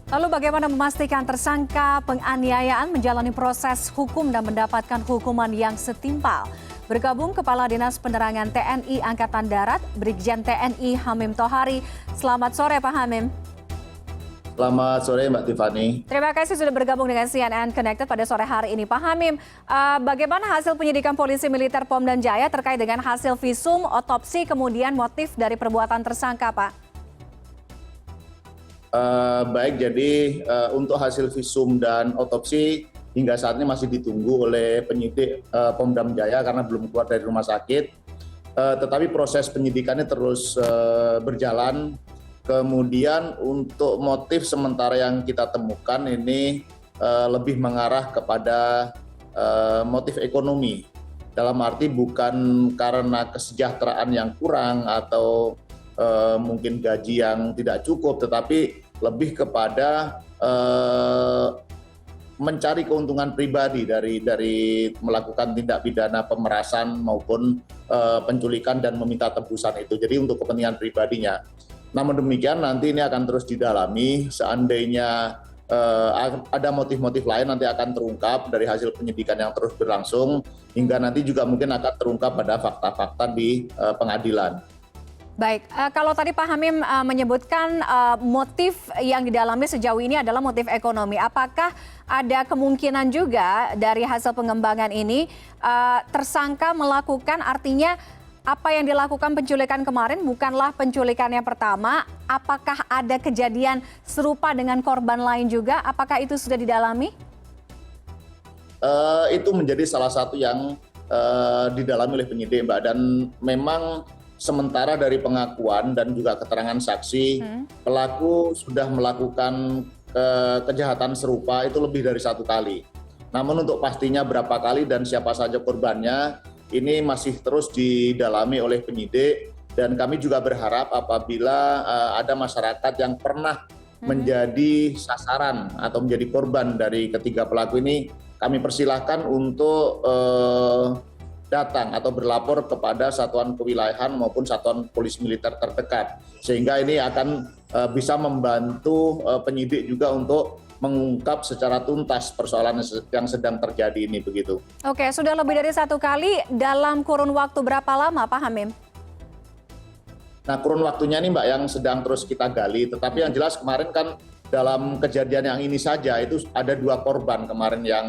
Lalu bagaimana memastikan tersangka penganiayaan menjalani proses hukum dan mendapatkan hukuman yang setimpal? Bergabung Kepala Dinas Penerangan TNI Angkatan Darat, Brigjen TNI Hamim Tohari. Selamat sore Pak Hamim. Selamat sore Mbak Tiffany. Terima kasih sudah bergabung dengan CNN Connected pada sore hari ini. Pak Hamim, bagaimana hasil penyidikan polisi militer Pom dan Jaya terkait dengan hasil visum, otopsi, kemudian motif dari perbuatan tersangka, Pak? Baik, jadi untuk hasil visum dan otopsi hingga saat ini masih ditunggu oleh penyidik Pom-Dam Jaya karena belum keluar dari rumah sakit. Tetapi proses penyidikannya terus berjalan. Kemudian untuk motif sementara yang kita temukan ini lebih mengarah kepada motif ekonomi. Dalam arti bukan karena kesejahteraan yang kurang atau mungkin gaji yang tidak cukup, tetapi lebih kepada mencari keuntungan pribadi dari melakukan tindak pidana pemerasan maupun penculikan dan meminta tebusan itu. Jadi untuk kepentingan pribadinya. Namun demikian nanti ini akan terus didalami. Seandainya ada motif-motif lain nanti akan terungkap dari hasil penyidikan yang terus berlangsung hingga nanti juga mungkin akan terungkap pada fakta-fakta di pengadilan. Baik, kalau tadi Pak Hamim menyebutkan motif yang didalami sejauh ini adalah motif ekonomi. Apakah ada kemungkinan juga dari hasil pengembangan ini tersangka melakukan, artinya apa yang dilakukan penculikan kemarin bukanlah penculikan yang pertama? Apakah ada kejadian serupa dengan korban lain juga? Apakah itu sudah didalami? Itu menjadi salah satu yang didalami oleh penyidik, Mbak, dan memang sementara dari pengakuan dan juga keterangan saksi, pelaku sudah melakukan kejahatan serupa itu lebih dari 1 kali. Namun untuk pastinya berapa kali dan siapa saja korbannya, ini masih terus didalami oleh penyidik. Dan kami juga berharap apabila ada masyarakat yang pernah menjadi sasaran atau menjadi korban dari ketiga pelaku ini, kami persilahkan untuk datang atau berlapor kepada satuan kewilayahan maupun satuan polisi militer terdekat, sehingga ini akan bisa membantu penyidik juga untuk mengungkap secara tuntas persoalan yang sedang terjadi ini, begitu. Oke, sudah lebih dari 1 kali, dalam kurun waktu berapa lama Pak Hamim? Nah, kurun waktunya ini Mbak yang sedang terus kita gali, tetapi yang jelas kemarin kan dalam kejadian yang ini saja itu ada 2 korban kemarin yang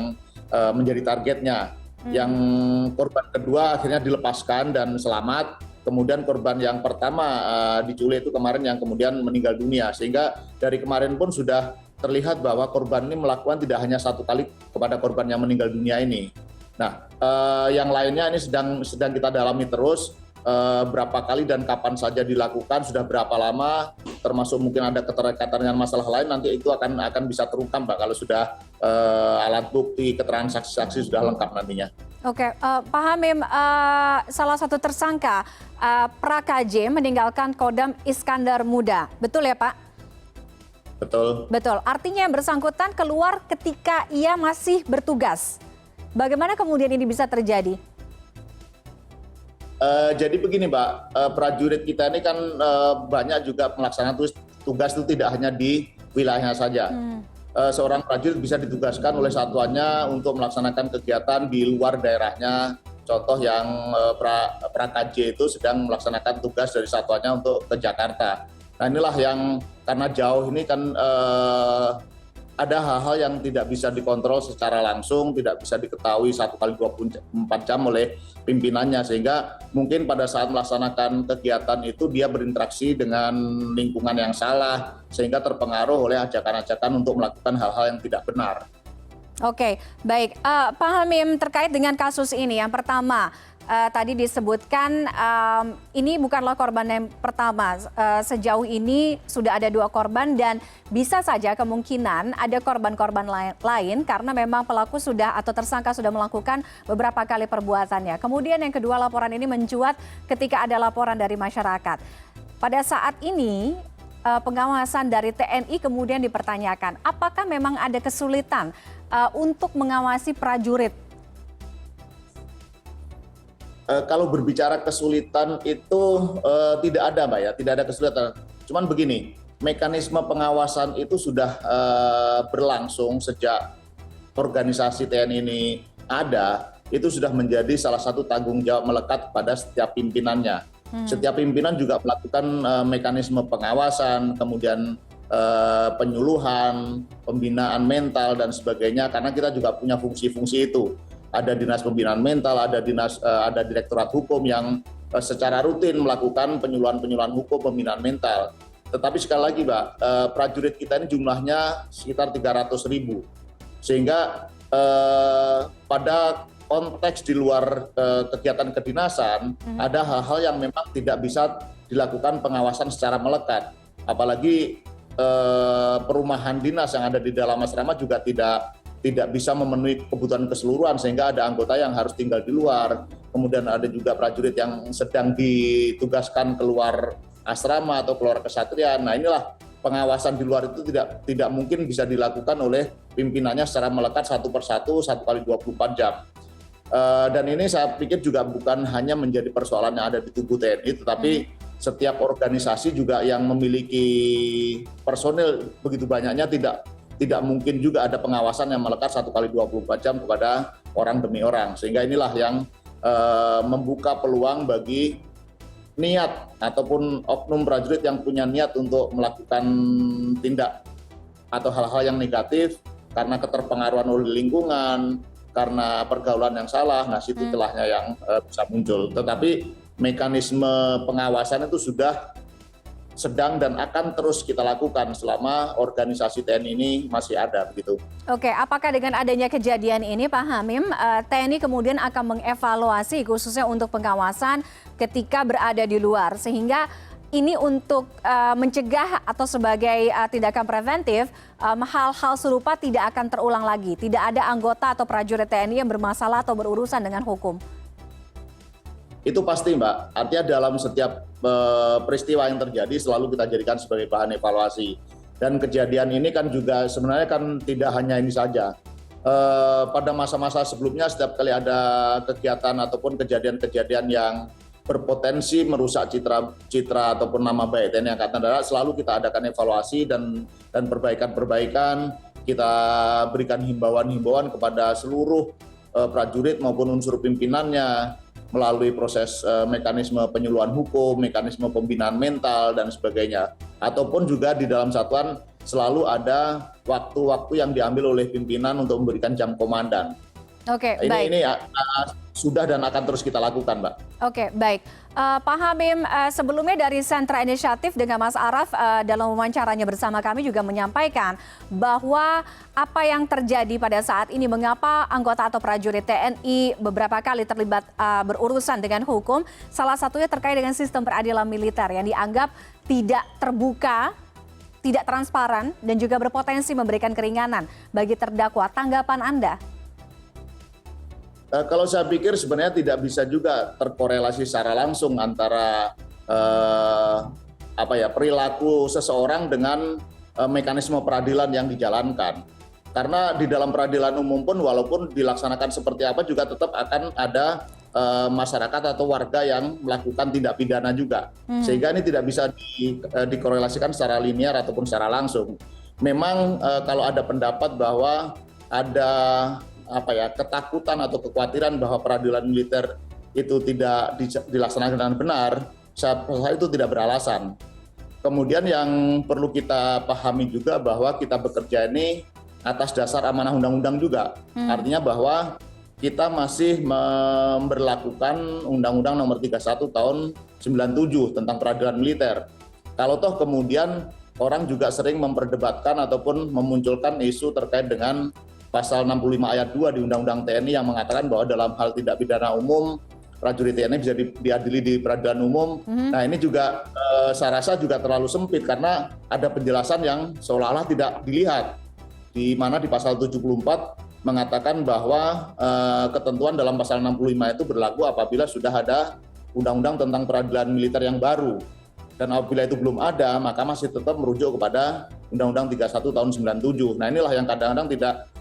menjadi targetnya. Yang korban kedua akhirnya dilepaskan dan selamat. Kemudian korban yang pertama diculik itu kemarin yang kemudian meninggal dunia. Sehingga dari kemarin pun sudah terlihat bahwa korban ini melakukan tidak hanya 1 kali kepada korban yang meninggal dunia ini. Nah, yang lainnya ini sedang kita dalami terus. Berapa kali dan kapan saja dilakukan, sudah berapa lama, termasuk mungkin ada keterkaitan dengan masalah lain, nanti itu akan bisa terungkap, Mbak, kalau sudah alat bukti, keterangan saksi-saksi sudah lengkap nantinya. Oke, Pak Hamim, salah satu tersangka Pra-KJ meninggalkan Kodam Iskandar Muda, betul ya Pak? Betul. Betul, artinya yang bersangkutan keluar ketika ia masih bertugas. Bagaimana kemudian ini bisa terjadi? Jadi begini Mbak, prajurit kita ini kan banyak juga melaksanakan tugas itu tidak hanya di wilayahnya saja. Seorang prajurit bisa ditugaskan oleh satuannya untuk melaksanakan kegiatan di luar daerahnya. Contoh yang Pra-KJ itu sedang melaksanakan tugas dari satuannya untuk ke Jakarta. Nah inilah yang karena jauh ini kan ada hal-hal yang tidak bisa dikontrol secara langsung, tidak bisa diketahui 1 kali 24 jam oleh pimpinannya, sehingga mungkin pada saat melaksanakan kegiatan itu dia berinteraksi dengan lingkungan yang salah, sehingga terpengaruh oleh ajakan-ajakan untuk melakukan hal-hal yang tidak benar. Oke, baik. Pak Hamim, terkait dengan kasus ini, yang pertama, tadi disebutkan ini bukanlah korban yang pertama. Sejauh ini sudah ada 2 korban dan bisa saja kemungkinan ada korban-korban lain karena memang pelaku sudah atau tersangka sudah melakukan beberapa kali perbuatannya. Kemudian yang kedua, laporan ini mencuat ketika ada laporan dari masyarakat. Pada saat ini pengawasan dari TNI kemudian dipertanyakan. Apakah memang ada kesulitan untuk mengawasi prajurit? Kalau berbicara kesulitan itu tidak ada Mbak ya, tidak ada kesulitan. Cuman begini, mekanisme pengawasan itu sudah berlangsung sejak organisasi TNI ini ada, itu sudah menjadi salah satu tanggung jawab melekat pada setiap pimpinannya. Setiap pimpinan juga melakukan mekanisme pengawasan, kemudian penyuluhan, pembinaan mental dan sebagainya, karena kita juga punya fungsi-fungsi itu. Ada dinas pembinaan mental, ada direktorat hukum yang secara rutin melakukan penyuluhan hukum, pembinaan mental. Tetapi sekali lagi, Mbak, prajurit kita ini jumlahnya sekitar 300.000. Sehingga pada konteks di luar kegiatan kedinasan, ada hal-hal yang memang tidak bisa dilakukan pengawasan secara melekat. Apalagi perumahan dinas yang ada di dalam asrama juga tidak bisa memenuhi kebutuhan keseluruhan, sehingga ada anggota yang harus tinggal di luar. Kemudian ada juga prajurit yang sedang ditugaskan keluar asrama atau keluar kesatrian. Nah, inilah pengawasan di luar itu tidak mungkin bisa dilakukan oleh pimpinannya secara melekat satu persatu 1 kali 24 jam. Dan ini saya pikir juga bukan hanya menjadi persoalan yang ada di tubuh TNI, tetapi setiap organisasi juga yang memiliki personil begitu banyaknya tidak mungkin juga ada pengawasan yang melekat 1 kali 24 jam kepada orang demi orang. Sehingga inilah yang membuka peluang bagi niat ataupun oknum prajurit yang punya niat untuk melakukan tindak atau hal-hal yang negatif karena keterpengaruhan oleh lingkungan, karena pergaulan yang salah, nah situ celahnya yang bisa muncul. Tetapi mekanisme pengawasan itu sudah sedang dan akan terus kita lakukan selama organisasi TNI ini masih ada, begitu. Oke, apakah dengan adanya kejadian ini, Pak Hamim, TNI kemudian akan mengevaluasi khususnya untuk pengawasan ketika berada di luar, sehingga ini untuk mencegah atau sebagai tindakan preventif, hal-hal serupa tidak akan terulang lagi, tidak ada anggota atau prajurit TNI yang bermasalah atau berurusan dengan hukum? Itu pasti, Mbak. Artinya dalam setiap peristiwa yang terjadi selalu kita jadikan sebagai bahan evaluasi. Dan kejadian ini kan juga sebenarnya kan tidak hanya ini saja. Pada masa-masa sebelumnya setiap kali ada kegiatan ataupun kejadian-kejadian yang berpotensi merusak citra ataupun nama baik TNI Angkatan Darat, selalu kita adakan evaluasi dan perbaikan-perbaikan. Kita berikan himbauan-himbauan kepada seluruh prajurit maupun unsur pimpinannya melalui proses mekanisme penyuluhan hukum, mekanisme pembinaan mental dan sebagainya. Ataupun juga di dalam satuan selalu ada waktu-waktu yang diambil oleh pimpinan untuk memberikan jam komandan. Oke, baik. Ini sudah dan akan terus kita lakukan, Mbak. Oke, baik. Pak Hamim, sebelumnya dari Sentra Inisiatif dengan Mas Araf dalam wawancaranya bersama kami juga menyampaikan bahwa apa yang terjadi pada saat ini, mengapa anggota atau prajurit TNI beberapa kali terlibat berurusan dengan hukum, salah satunya terkait dengan sistem peradilan militer yang dianggap tidak terbuka, tidak transparan, dan juga berpotensi memberikan keringanan bagi terdakwa. Tanggapan Anda? Kalau saya pikir sebenarnya tidak bisa juga terkorelasi secara langsung antara perilaku seseorang dengan mekanisme peradilan yang dijalankan. Karena di dalam peradilan umum pun walaupun dilaksanakan seperti apa juga tetap akan ada masyarakat atau warga yang melakukan tindak pidana juga. Sehingga ini tidak bisa dikorelasikan secara linear ataupun secara langsung. Memang kalau ada pendapat bahwa ada ketakutan atau kekhawatiran bahwa peradilan militer itu tidak dilaksanakan dengan benar, saya itu tidak beralasan. Kemudian yang perlu kita pahami juga bahwa kita bekerja ini atas dasar amanah undang-undang juga. Artinya bahwa kita masih memberlakukan Undang-Undang Nomor 31 Tahun 97 tentang peradilan militer. Kalau toh kemudian orang juga sering memperdebatkan ataupun memunculkan isu terkait dengan Pasal 65 ayat 2 di Undang-Undang TNI yang mengatakan bahwa dalam hal tindak pidana umum prajurit TNI bisa diadili di peradilan umum. Nah, ini juga saya rasa juga terlalu sempit karena ada penjelasan yang seolah-olah tidak dilihat, di mana di pasal 74 mengatakan bahwa ketentuan dalam pasal 65 itu berlaku apabila sudah ada undang-undang tentang peradilan militer yang baru. Dan apabila itu belum ada, maka masih tetap merujuk kepada Undang-Undang 31 tahun 97. Nah, inilah yang kadang-kadang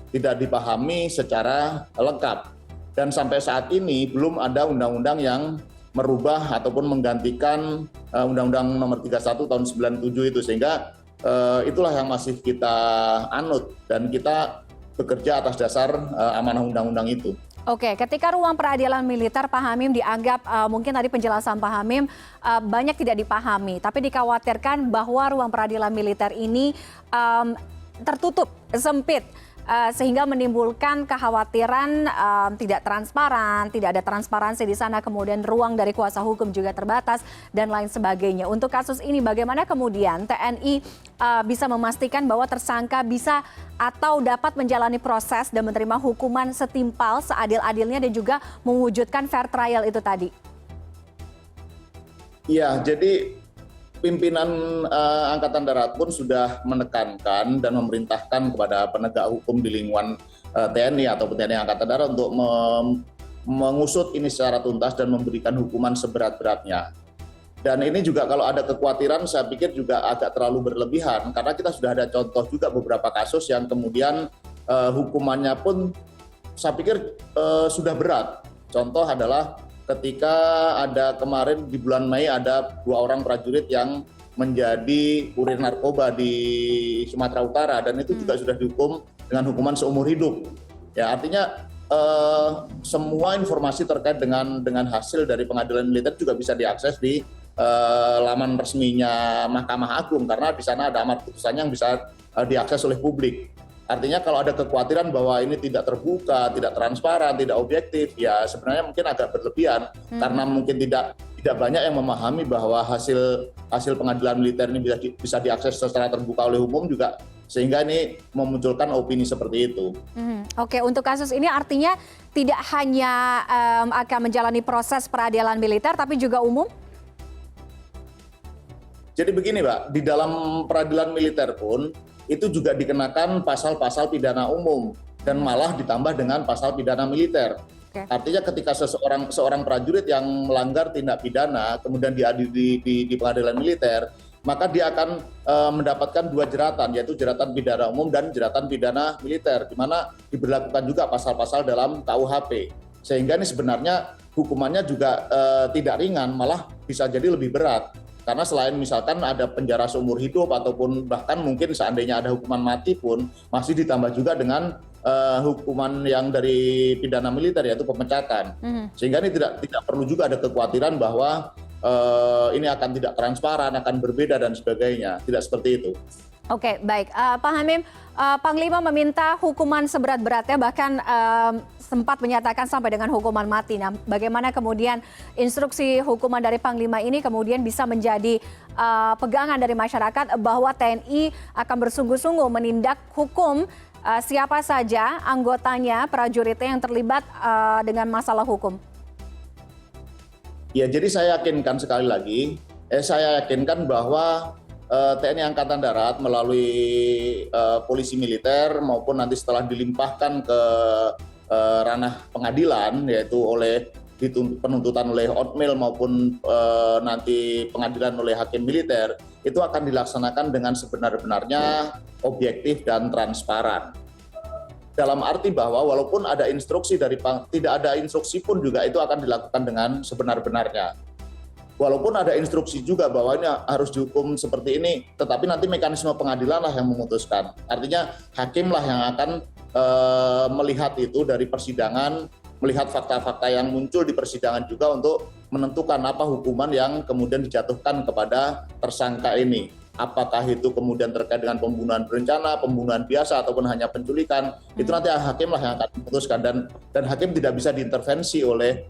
tidak dipahami secara lengkap. Dan sampai saat ini belum ada undang-undang yang merubah ataupun menggantikan Undang-Undang Nomor 31 tahun 97 itu, sehingga itulah yang masih kita anut dan kita bekerja atas dasar amanah undang-undang itu. Oke, ketika ruang peradilan militer Pak Hamim dianggap mungkin tadi penjelasan Pak Hamim banyak tidak dipahami, tapi dikhawatirkan bahwa ruang peradilan militer ini tertutup, sempit, sehingga menimbulkan kekhawatiran tidak transparan, tidak ada transparansi di sana, kemudian ruang dari kuasa hukum juga terbatas dan lain sebagainya. Untuk kasus ini bagaimana kemudian TNI bisa memastikan bahwa tersangka bisa atau dapat menjalani proses dan menerima hukuman setimpal, seadil-adilnya dan juga mewujudkan fair trial itu tadi? Iya, jadi pimpinan Angkatan Darat pun sudah menekankan dan memerintahkan kepada penegak hukum di lingkungan TNI atau TNI Angkatan Darat untuk mengusut ini secara tuntas dan memberikan hukuman seberat-beratnya. Dan ini juga kalau ada kekhawatiran saya pikir juga agak terlalu berlebihan karena kita sudah ada contoh juga beberapa kasus yang kemudian hukumannya pun saya pikir sudah berat. Contoh adalah ketika ada kemarin di bulan Mei ada 2 orang prajurit yang menjadi kurir narkoba di Sumatera Utara dan itu juga sudah dihukum dengan hukuman seumur hidup. Ya, artinya semua informasi terkait dengan hasil dari pengadilan militer juga bisa diakses di laman resminya Mahkamah Agung karena di sana ada amar putusannya yang bisa diakses oleh publik. Artinya kalau ada kekhawatiran bahwa ini tidak terbuka, tidak transparan, tidak objektif, ya sebenarnya mungkin agak berlebihan karena mungkin tidak banyak yang memahami bahwa hasil pengadilan militer ini bisa diakses secara terbuka oleh umum juga sehingga ini memunculkan opini seperti itu. Oke, untuk kasus ini artinya tidak hanya akan menjalani proses peradilan militer tapi juga umum? Jadi begini Mbak, di dalam peradilan militer pun itu juga dikenakan pasal-pasal pidana umum dan malah ditambah dengan pasal pidana militer. Okay. Artinya ketika seorang prajurit yang melanggar tindak pidana kemudian diadili di pengadilan militer, maka dia akan mendapatkan 2 jeratan, yaitu jeratan pidana umum dan jeratan pidana militer, di mana diberlakukan juga pasal-pasal dalam KUHP. Sehingga ini sebenarnya hukumannya juga tidak ringan, malah bisa jadi lebih berat. Karena selain misalkan ada penjara seumur hidup ataupun bahkan mungkin seandainya ada hukuman mati pun masih ditambah juga dengan hukuman yang dari pidana militer yaitu pemecatan. Sehingga ini tidak perlu juga ada kekhawatiran bahwa ini akan tidak transparan, akan berbeda dan sebagainya. Tidak seperti itu. Oke, baik. Pak Hamim, Panglima meminta hukuman seberat-beratnya, bahkan sempat menyatakan sampai dengan hukuman mati. Nah, bagaimana kemudian instruksi hukuman dari Panglima ini kemudian bisa menjadi pegangan dari masyarakat bahwa TNI akan bersungguh-sungguh menindak hukum siapa saja anggotanya, prajuritnya yang terlibat dengan masalah hukum? Ya, jadi saya yakinkan sekali lagi, saya yakinkan bahwa TNI Angkatan Darat melalui polisi militer maupun nanti setelah dilimpahkan ke ranah pengadilan yaitu oleh penuntutan oleh Otmil maupun nanti pengadilan oleh hakim militer itu akan dilaksanakan dengan sebenar-benarnya objektif dan transparan. Dalam arti bahwa walaupun ada instruksi tidak ada instruksi pun juga itu akan dilakukan dengan sebenar-benarnya. Walaupun ada instruksi juga bahwa ini harus dihukum seperti ini, tetapi nanti mekanisme pengadilan lah yang memutuskan. Artinya hakim lah yang akan melihat itu dari persidangan, melihat fakta-fakta yang muncul di persidangan juga untuk menentukan apa hukuman yang kemudian dijatuhkan kepada tersangka ini. Apakah itu kemudian terkait dengan pembunuhan berencana, pembunuhan biasa, ataupun hanya penculikan, itu nanti hakim lah yang akan memutuskan dan hakim tidak bisa diintervensi oleh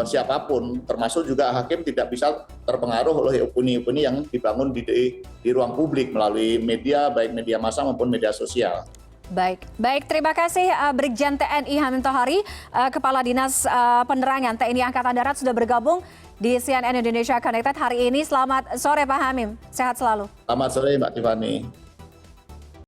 siapapun, termasuk juga hakim tidak bisa terpengaruh oleh opini-opini yang dibangun di ruang publik melalui media, baik media massa maupun media sosial. Baik, terima kasih Brigjen TNI Hamim Tohari, Kepala Dinas Penerangan TNI Angkatan Darat sudah bergabung di CNN Indonesia Connected hari ini. Selamat sore Pak Hamim, sehat selalu. Selamat sore Mbak Tiffany.